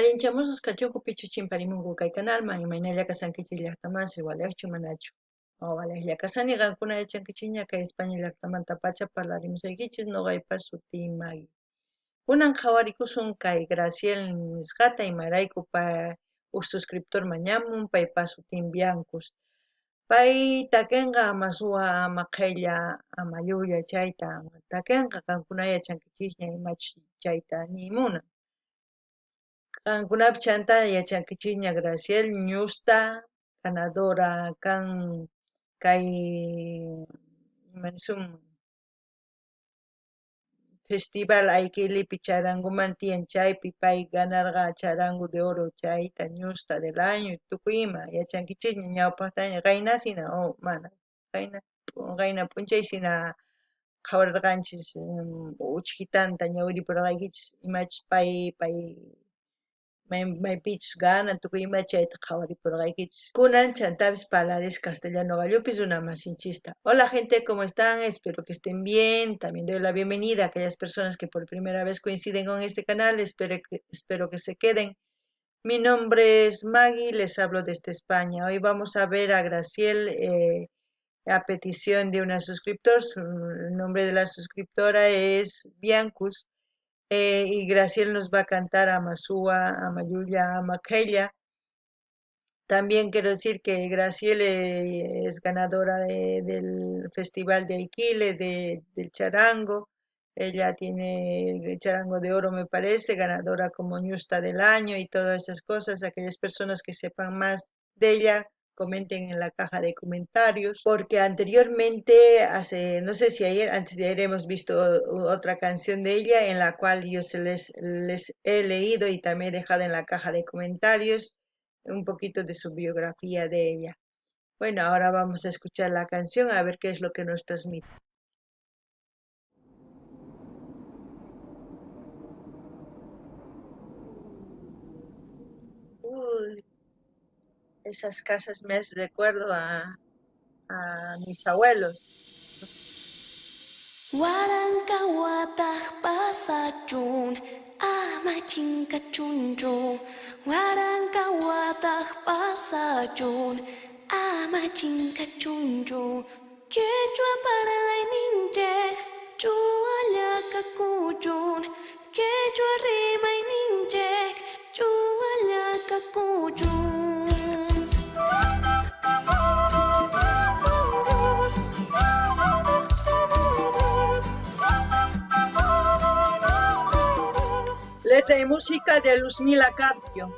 Allinchamusqa kachuku pichu chimparimunku kay kanalman imaynalla kasankichis llaqtamansi waleqchu manachu. Waleqlla kasani qankuna yachankichikña kay España llaqtamanta pacha parlarimusaykichis ñuqaypas sutii Maggie. Kunan qhawarikusun kay Graciel nisqata imarayku huk suscriptorman ñamun paypas sutin Biancus. Pay takinqa ama suwa ama qhella ama lluvia chayta takinqa qankuna yachankichisña imachi chayta nimunan. Qankunapish chanta yachankichisña Graciel ñusta ganadora kan kay imanisum Festival Aykilipi charanguman tiyan chaypi pay ganarqa charango de oro chayta ñusta del año tukuy ima yachankichisña ñawpaqtaña qaynasina mana qayna p'unchaysina qhawarirqanchis uchkitanta ñawiripurqaykichis imachis pay maypichis ganan tukuy ima chayta qhawaripurqaykichis. Kunan chantapish parlarish castellano gallopis runa masinchista. Hola gente, ¿cómo están? Espero que estén bien. También doy la bienvenida a aquellas personas que por primera vez coinciden con este canal. Espero que se queden. Mi nombre es Maggie, les hablo desde España. Hoy vamos a ver a Graciel a petición de una suscriptor. El nombre de la suscriptora es Biancus. Y Graciel nos va a cantar a Masúa, a Mayuya, a Maquella. También quiero decir que Graciel es ganadora del Festival de Aikile, del charango. Ella tiene el charango de oro, me parece, ganadora como ñusta del año y todas esas cosas. Aquellas personas que sepan más de ella, comenten en la caja de comentarios, porque anteriormente, no sé si antes de ayer hemos visto otra canción de ella en la cual yo les he leído y también he dejado en la caja de comentarios un poquito de su biografía de ella. Bueno, ahora vamos a escuchar la canción a ver qué es lo que nos transmite. Uy, esas casas me recuerdo a mis abuelos. Warankawataq pasachun amachinkachuntru Warankawataq pasachun amachinkachuntru Quechua parlayninchik chuallakakuchun Quechua rimayninchik chuallakakuchun Letra y música de Luzmila Carpio.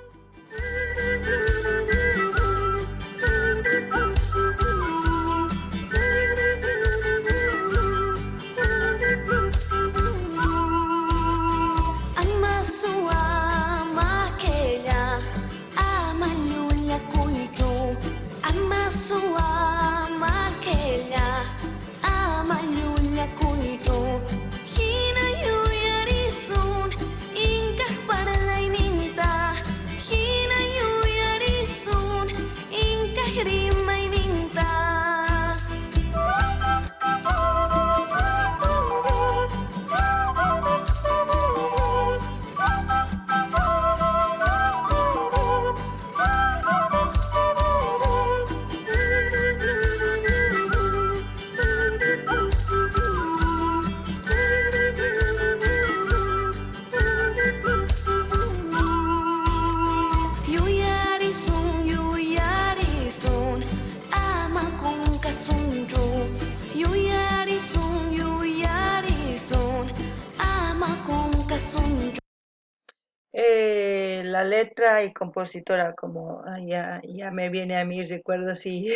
La letra y compositora, como ya me viene a mí, recuerdo, sí.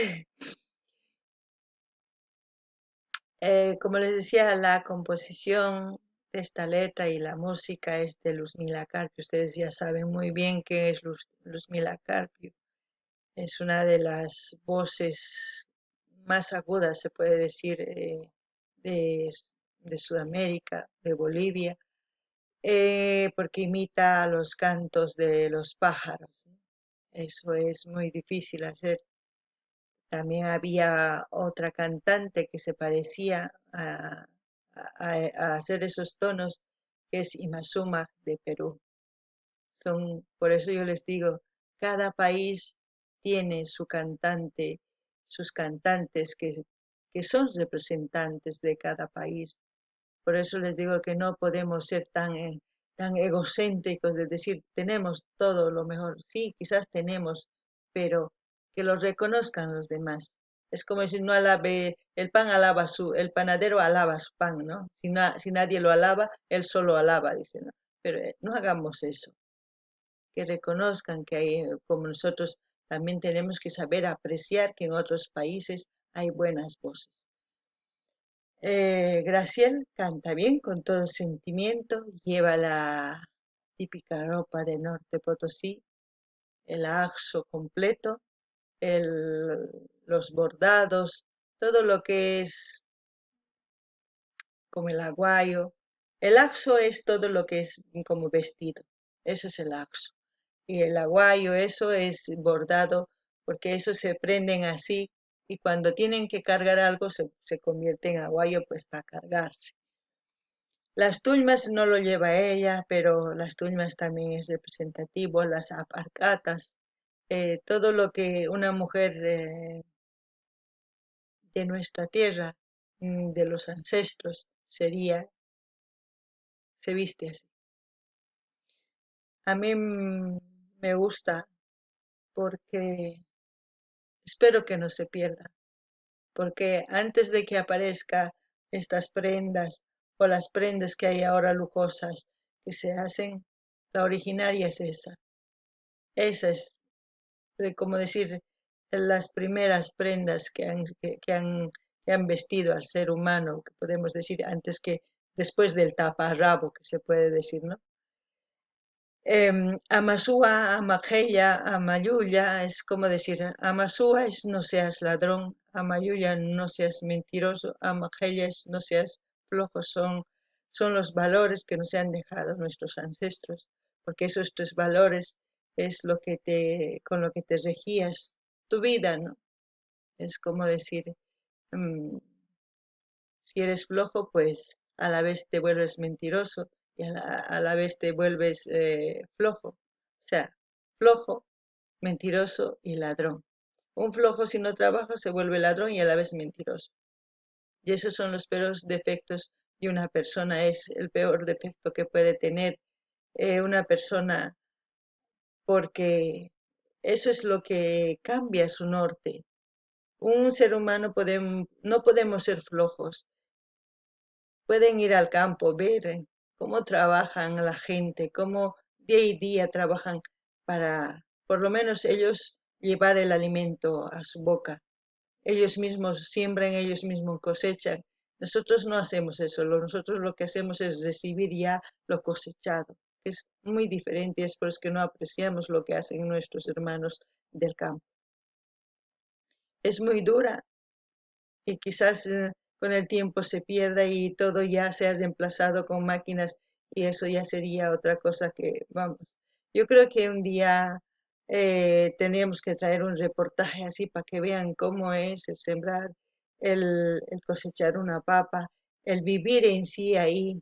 Como les decía, la composición de esta letra y la música es de Luzmila Carpio. Ustedes ya saben muy bien qué es Luzmila Carpio. Es una de las voces más agudas, se puede decir, de Sudamérica, de Bolivia, porque imita los cantos de los pájaros. Eso es muy difícil hacer. También había otra cantante que se parecía a hacer esos tonos, que es Imazuma de Perú. Por eso yo les digo, cada país tiene su cantante, sus cantantes que son representantes de cada país. Por eso les digo que no podemos ser tan egocéntricos de decir, tenemos todo lo mejor. Sí, quizás tenemos, pero que lo reconozcan los demás. Es como si no alabe, el panadero alaba su pan, ¿no? Si nadie lo alaba, él solo alaba, dice, ¿no? Pero no hagamos eso, que reconozcan que hay, como nosotros también tenemos que saber apreciar que en otros países hay buenas voces. Graciel canta bien, con todo sentimiento, lleva la típica ropa de Norte Potosí, el axo completo, los bordados, todo lo que es como el aguayo. El axo es todo lo que es como vestido, eso es el axo. Y el aguayo, eso es bordado, porque eso se prenden así y cuando tienen que cargar algo se convierte en aguayo pues para cargarse. Las tulmas no lo lleva ella, pero las tulmas también es representativo, las aparcatas, todo lo que una mujer de nuestra tierra, de los ancestros, se viste así. A mí me gusta porque espero que no se pierda, porque antes de que aparezca estas prendas o las prendas que hay ahora lujosas que se hacen, la originaria es esa. Esa es, como decir, las primeras prendas que han vestido al ser humano, que podemos decir antes que después del taparrabo, que se puede decir, ¿no? Amasúa, Amajeya, Amayuya es como decir, Amasúa es no seas ladrón, Amayuya no seas mentiroso, Amajeya es no seas flojo, son los valores que nos han dejado nuestros ancestros, porque esos tres valores es con lo que te regías tu vida, ¿no? Es como decir, mm, si eres flojo, pues a la vez te vuelves mentiroso y a la vez te vuelves flojo. O sea, flojo, mentiroso y ladrón. Un flojo si no trabaja se vuelve ladrón y a la vez mentiroso. Y esos son los peores defectos de una persona. Es el peor defecto que puede tener una persona porque eso es lo que cambia su norte. Un ser humano no podemos ser flojos. Pueden ir al campo, ver cómo trabajan la gente, cómo día y día trabajan para, por lo menos ellos, llevar el alimento a su boca. Ellos mismos siembran, ellos mismos cosechan. Nosotros no hacemos eso, nosotros lo que hacemos es recibir ya lo cosechado, que es muy diferente, es por eso que no apreciamos lo que hacen nuestros hermanos del campo. Es muy dura, y quizás con el tiempo se pierda y todo ya sea reemplazado con máquinas y eso ya sería otra cosa que, vamos, yo creo que un día tendríamos que traer un reportaje así para que vean cómo es el sembrar, el cosechar una papa, el vivir en sí ahí.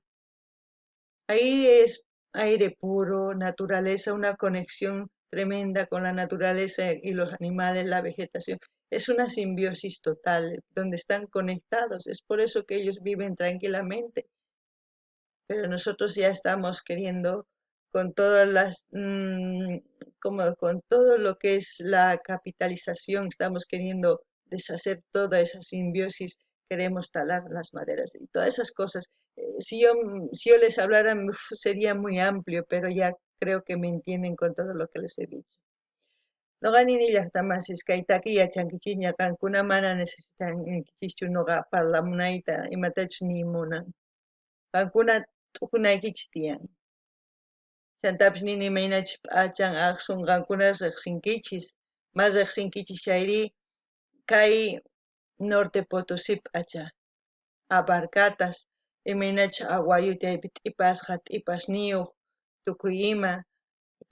Ahí es aire puro, naturaleza, una conexión tremenda con la naturaleza y los animales, la vegetación. Es una simbiosis total, donde están conectados. Es por eso que ellos viven tranquilamente. Pero nosotros ya estamos queriendo con todas como con todo lo que es la capitalización, estamos queriendo deshacer toda esa simbiosis, queremos talar las maderas y todas esas cosas. Si yo les hablara sería muy amplio, pero ya creo que me entienden con todo lo que les he dicho. Noqani llaqtamansis kaytaki yachankichis ñaqankuna mana necesitankichischu noqa parlamunayta imatachus nimunan. Qankuna t'uqunaykichis tiyan. Chantapis nini imaynachus p'achan aqsun qankuna riqsinkichis. Mas riqsinkichis chayri kay Norte Potosí p'acha. Abarcatas, imaynachus aguayuta t'ipasqa t'ipasniyuq tukuy ima.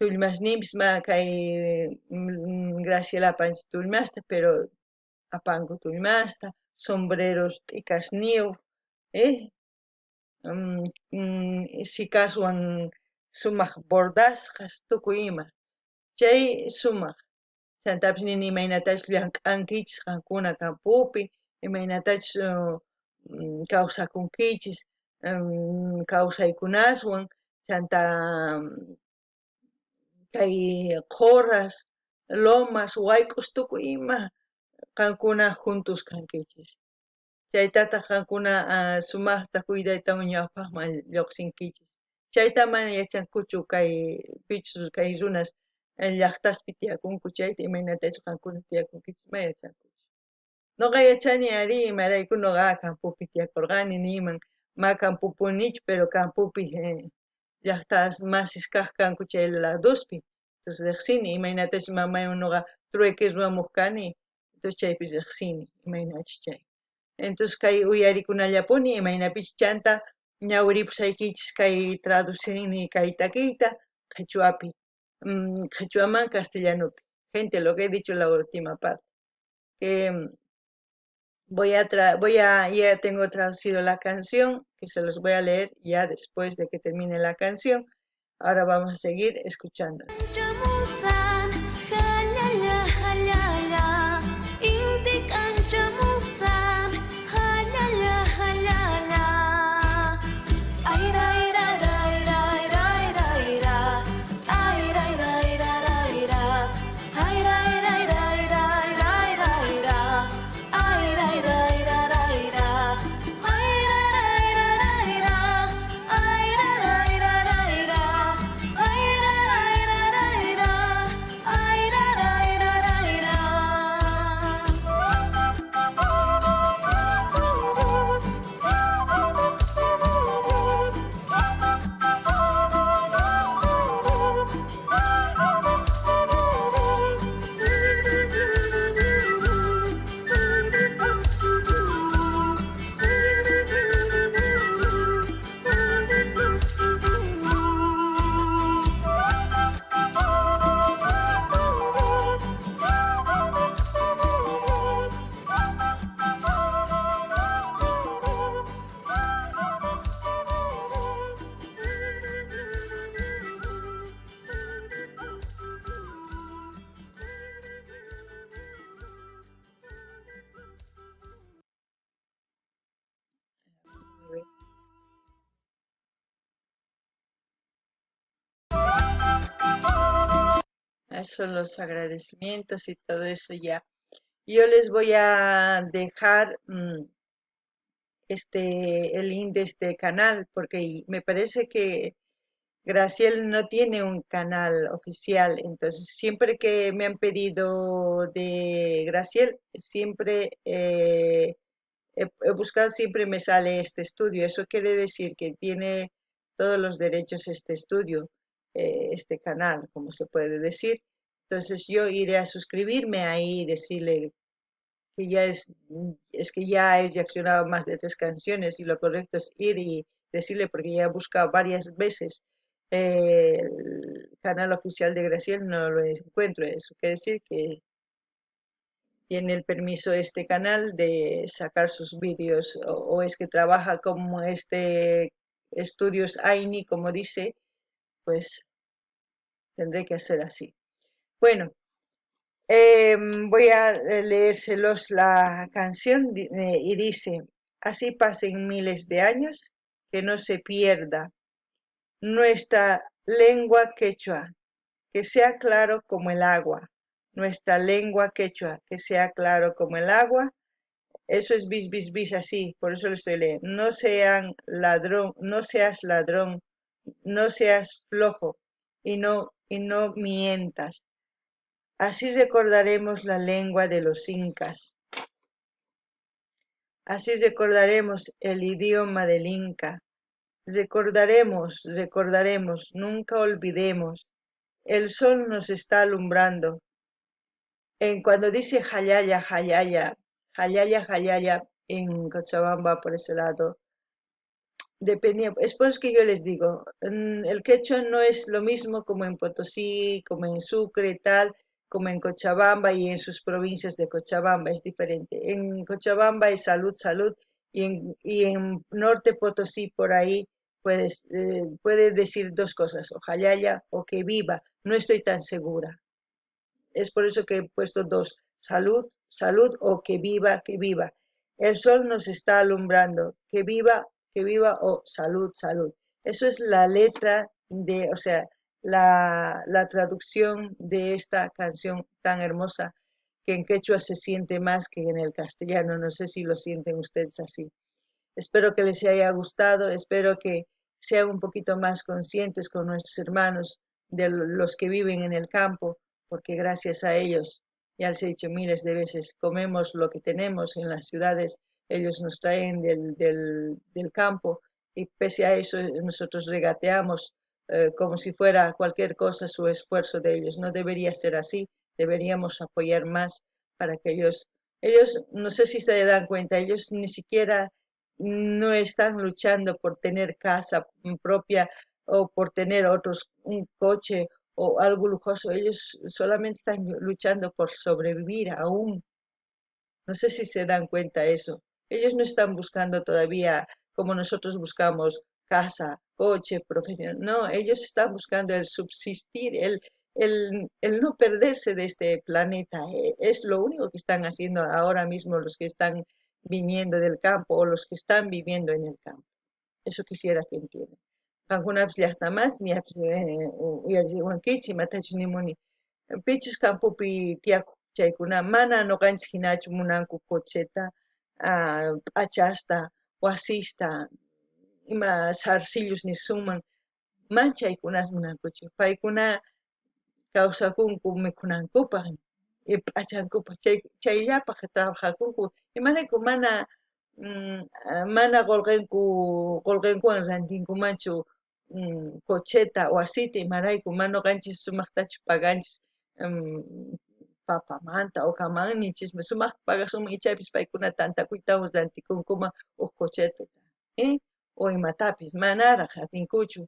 Tullmasninpis ma kay Graciela apanchis tullmasta, pero apanku tullmasta, sombreros t'ikasniyuq, eh? Sikaswan sumaq bordasqas tukuy ima. Chay sumaq chantapis nini imaynatachu llank'ankichis qankuna kampupi, imaynatachu kawsakunkichis kawsaykunaswan chanta kay qoras, lomas, wayk'us tukuy ima qankuna juntos kankichis. Chaytataq qankuna sumaqta cuidaytawan ñawpaqman lluqsinkichis. Chayta mana yachankuchu kay pichus kay runas llaqtaspi tiyakunku chayta imaynatachu qankuna tiyakunkichis ma yachankuchu. Nuqa yachani ari imarayku nuqa kampupi tiyakurqani niman ma kampupunichu pero kampupi llaqtas masis kaq kanku chay ladospi. Entonces riqsini imaynatachu mamaywan nuqa trueque ruwamuq kani. Entonces chaypi riqsini imaynachus chay. Entonces kay uyarikunallapuni imaynapichus chanta ñawiripusaykichis kay traducini kay takiyta qhichwapi, qhichwaman castellanupi. Gente, lo que he dicho la última parte. Que ya tengo traducido la canción, que se los voy a leer ya después de que termine la canción. Ahora vamos a seguir escuchando. Anchamusan, jalala, jalala, intik anchamusan, jalala, jalala. Aira, ira, ira, ira, ira, ira, ira. Aira, ira, ira, ira, ira. Aira, ira, ira, ira, ira, ira, ira. Aira, ira, ira, ira, ira. Aira, ira, ira, ira. Aira, ira, ira, ira. Aira, ira, ira, ira. Aira, ira, ira, ira. Eso, los agradecimientos y todo eso ya. Yo les voy a dejar el link de este canal porque me parece que Graciel no tiene un canal oficial, entonces siempre que me han pedido de Graciel, siempre he buscado, siempre me sale este estudio. Eso quiere decir que tiene todos los derechos este estudio, este canal, como se puede decir. Entonces yo iré a suscribirme ahí y decirle que es que ya he reaccionado más de 3 canciones y lo correcto es ir y decirle porque ya he buscado varias veces el canal oficial de Graciel, no lo encuentro. Eso quiere decir que tiene el permiso este canal de sacar sus vídeos o es que trabaja como estudios AINI, como dice, pues tendré que hacer así. Bueno, voy a leérselos la canción y dice, así pasen miles de años, que no se pierda nuestra lengua quechua, que sea claro como el agua, nuestra lengua quechua, que sea claro como el agua. Eso es bis, bis, bis así, por eso lo estoy leyendo. No seas ladrón, no seas flojo y no mientas. Así recordaremos la lengua de los incas. Así recordaremos el idioma del Inca. Recordaremos, nunca olvidemos. El sol nos está alumbrando. Cuando dice Jayaya, Jayaya, Jayaya, Jayaya, en Cochabamba, por ese lado, dependía, es por eso que yo les digo, el quechua no es lo mismo como en Potosí, como en Sucre, tal, como en Cochabamba y en sus provincias de Cochabamba, es diferente. En Cochabamba es salud, salud, y en Norte Potosí, por ahí, puede decir dos cosas, o jalaya o que viva. No estoy tan segura. Es por eso que he puesto dos, salud, salud o que viva, que viva. El sol nos está alumbrando, que viva o salud, salud. Eso es la letra de, o sea, la traducción de esta canción tan hermosa que en quechua se siente más que en el castellano. No sé si lo sienten ustedes así. Espero que les haya gustado, espero que sean un poquito más conscientes con nuestros hermanos de los que viven en el campo, porque gracias a ellos, ya les he dicho miles de veces, comemos lo que tenemos en las ciudades, ellos nos traen del campo y pese a eso nosotros regateamos como si fuera cualquier cosa su esfuerzo de ellos. No debería ser así, deberíamos apoyar más para que ellos no sé si se dan cuenta, ellos ni siquiera no están luchando por tener casa propia o por tener un coche o algo lujoso, ellos solamente están luchando por sobrevivir aún. No sé si se dan cuenta de eso. Ellos no están buscando todavía como nosotros buscamos casa, coche, profesión. No, ellos están buscando el subsistir, el no perderse de este planeta. Es lo único que están haciendo ahora mismo los que están viniendo del campo o los que están viviendo en el campo. Eso quisiera que entiendan. Qankunapish llaqtamas uyariwankichik imatachus nimuni pichus campopi tiyakuq chaykuna mana ñuqanchik hinachu munanku cocheta, p'achasta, wasista, ima zarcillos nisuman man chaykunas munankuchu. Paykuna kawsakunku mikunankupaq p'achankupaq chayllapaq trabajakunku imarayku mana qolqinkuwan rantinkumanchu cocheta wasita imarayku mana ñuqanchik sumaqtachu paganchik papamanta ukamanta sumaqta pagasunman ichaypis paykuna tantakuytawan rantikunkuman huk cochetata o imatapis manaraq atinkuchu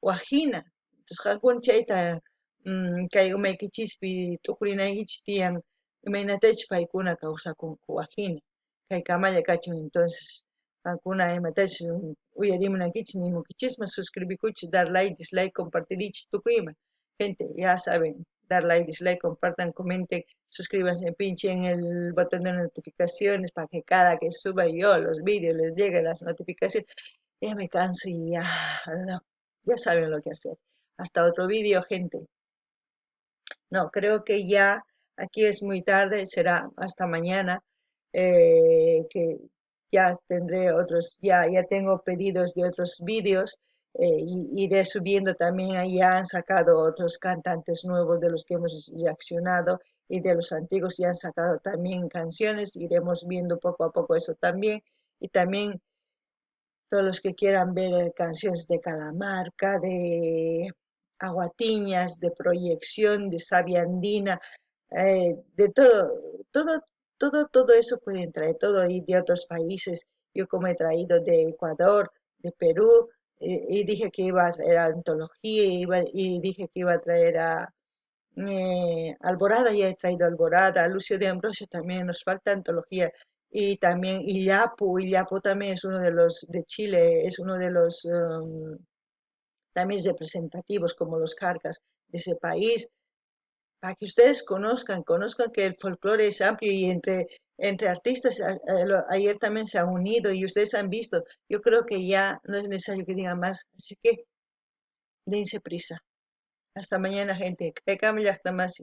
waqhina. Entonces qankuna chayta kay umaykichispi t'ukurinaykichis tiyan imaynatachus paykuna kawsakunku waqhina kay kamalla kachun entonces qankuna imatachus uyarimunankichis nimunkichismi suscribikuchis dar like, dislike, compartirichis tukuyman. Gente, ya saben, dar like, dislike, compartan, comenten, suscríbanse, pinchen el botón de notificaciones para que cada que suba yo los vídeos les lleguen las notificaciones. Ya me canso y ya, no, ya saben lo que hacer. Hasta otro vídeo, gente. No, creo que ya aquí es muy tarde, será hasta mañana, que ya tendré ya tengo pedidos de otros vídeos, y iré subiendo también, ahí ya han sacado otros cantantes nuevos de los que hemos reaccionado y de los antiguos ya han sacado también canciones, iremos viendo poco a poco eso también, y también todos los que quieran ver canciones de Calamarca, de Aguatiñas, de Proyección, de Sabia Andina, de todo eso pueden traer, todo y de otros países. Yo como he traído de Ecuador, de Perú, y dije que iba a traer antología, y dije que iba a traer a Alborada, ya he traído Alborada, Lucio de Ambrosio también, nos falta antología, y también Illapu también es uno de los de Chile, es uno de los también representativos como los carcas de ese país, para que ustedes conozcan que el folclore es amplio y entre artistas ayer también se han unido y ustedes han visto, yo creo que ya no es necesario que digan más, así que dense prisa. Hasta mañana, gente. Hasta más.